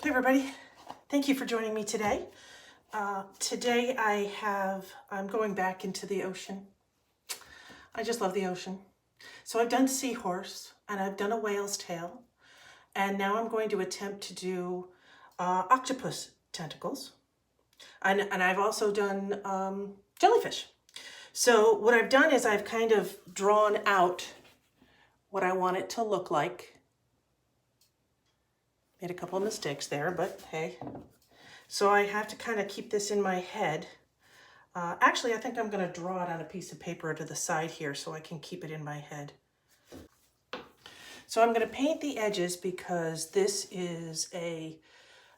Hey everybody, thank you for joining me today. Today I'm going back into the ocean. I just love the ocean. So I've done seahorse and I've done a whale's tail, and now I'm going to attempt to do octopus tentacles. And I've also done jellyfish. So what I've done is I've kind of drawn out what I want it to look like. Made a couple of mistakes there, but hey. So I have to kind of keep this in my head. Actually, I think I'm going to draw it on a piece of paper to the side here so I can keep it in my head. So I'm going to paint the edges because this is a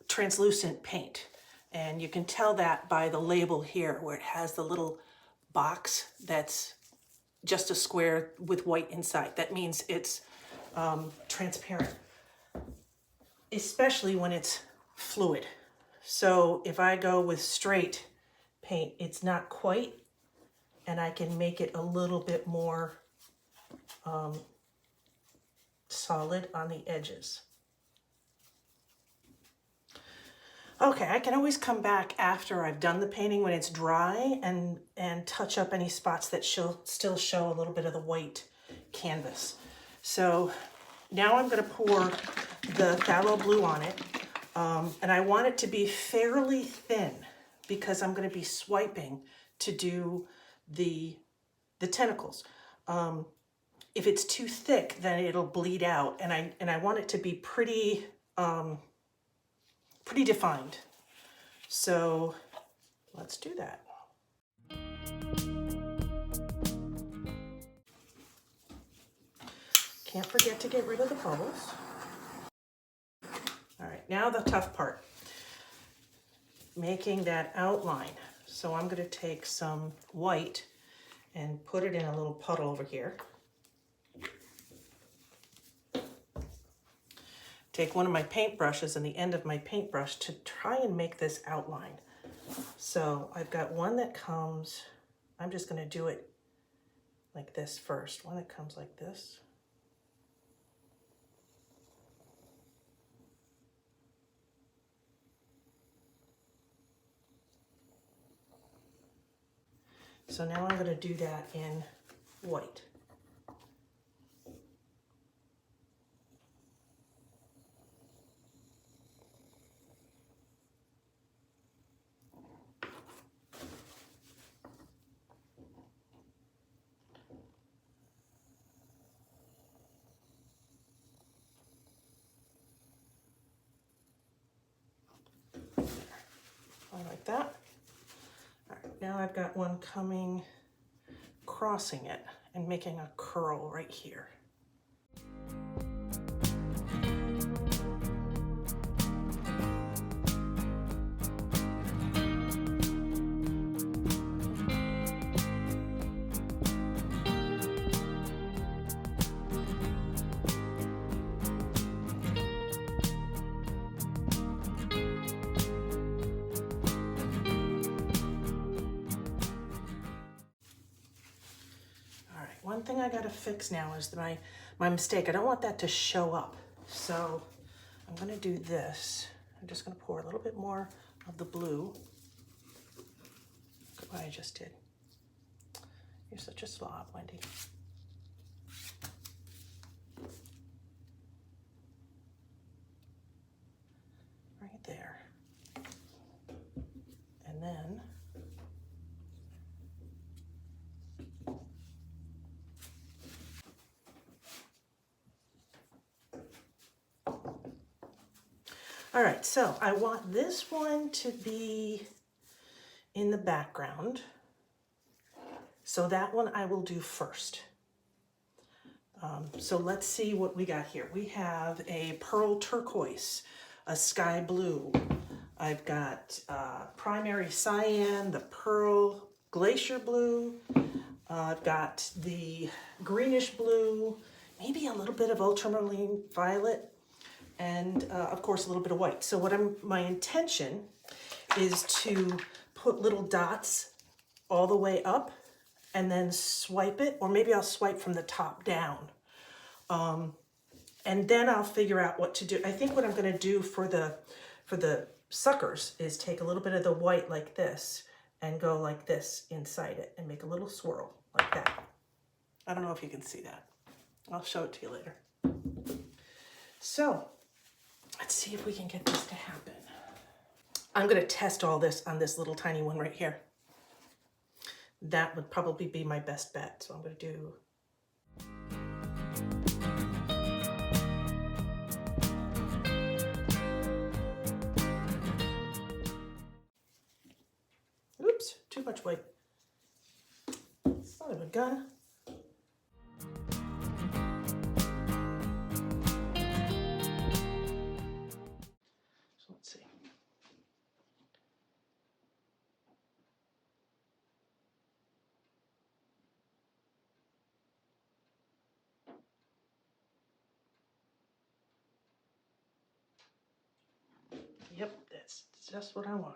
translucent paint. And you can tell that by the label here where it has the little box that's just a square with white inside. That means it's transparent, especially when it's fluid. So if I go with straight paint, it's not quite, and I can make it a little bit more solid on the edges. Okay, I can always come back after I've done the painting when it's dry and touch up any spots that still show a little bit of the white canvas. So now I'm going to pour the phthalo blue on it, and I want it to be fairly thin because I'm going to be swiping to do the tentacles. If it's too thick, then it'll bleed out, and I want it to be pretty defined. So let's do that. Can't forget to get rid of the bubbles. All right, now the tough part, making that outline. So I'm going to take some white and put it in a little puddle over here. Take one of my paintbrushes and the end of my paintbrush to try and make this outline. So I've got one that comes, I'm just going to do it like this first. One that comes like this. So now I'm going to do that in white. Like that. All right, now I've got one coming, crossing it and making a curl right here. One thing I gotta fix now is my mistake. I don't want that to show up. So I'm gonna do this. I'm just gonna pour a little bit more of the blue. Look at what I just did. You're such a slob, Wendy. Right there. And then all right, so I want this one to be in the background. So that one I will do first. So let's see what we got here. We have a pearl turquoise, a sky blue. I've got primary cyan, the pearl glacier blue. I've got the greenish blue, maybe a little bit of ultramarine violet, and of course a little bit of white. So my intention is to put little dots all the way up and then swipe it, or maybe I'll swipe from the top down. And then I'll figure out what to do. I think what I'm gonna do for the for the suckers is take a little bit of the white like this and go like this inside it and make a little swirl like that. I don't know if you can see that. I'll show it to you later. So let's see if we can get this to happen. I'm going to test all this on this little tiny one right here. That would probably be my best bet. So I'm going to do... Oops, too much white. Son of a gun. So let's see. Yep, that's just what I want.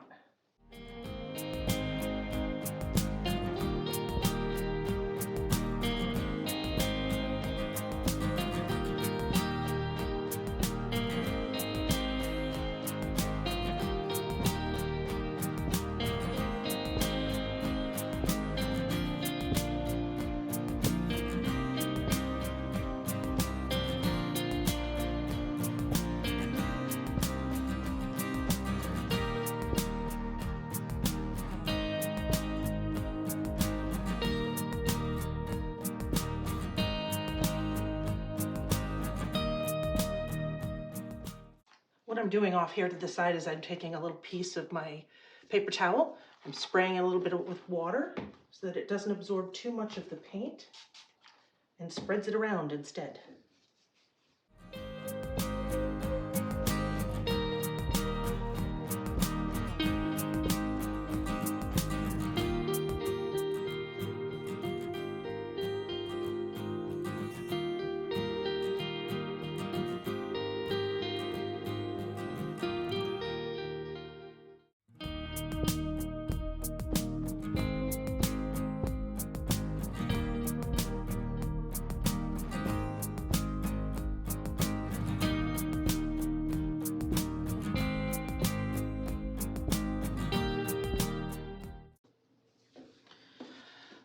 What I'm doing off here to the side is I'm taking a little piece of my paper towel. I'm spraying it a little bit with water so that it doesn't absorb too much of the paint and spreads it around instead.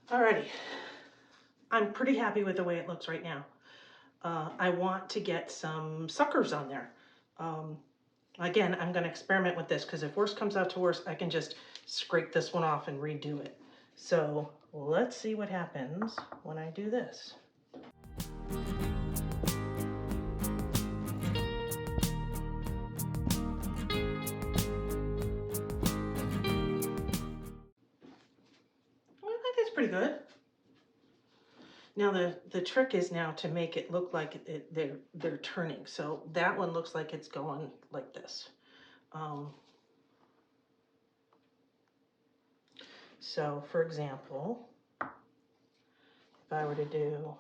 Alrighty, I'm pretty happy with the way it looks right now. I want to get some suckers on there. Again, I'm going to experiment with this because if worse comes out to worse, I can just scrape this one off and redo it. So let's see what happens when I do this. I think it's pretty good. Now the trick is now to make it look like they're turning. So that one looks like it's going like this. So for example, if I were to do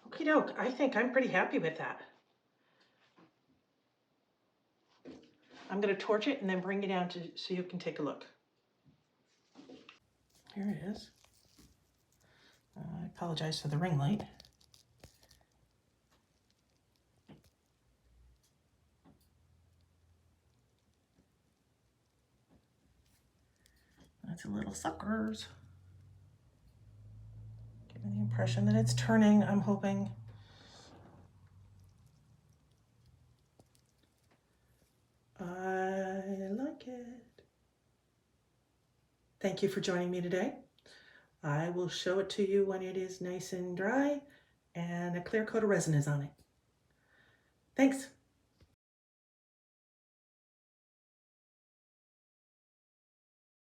Okey-doke, I think I'm pretty happy with that. I'm going to torch it and then bring it down so you can take a look. Here it is. I apologize for the ring light. That's a little suckers. Giving the impression that it's turning, I'm hoping. I like it. Thank you for joining me today. I will show it to you when it is nice and dry and a clear coat of resin is on it. Thanks.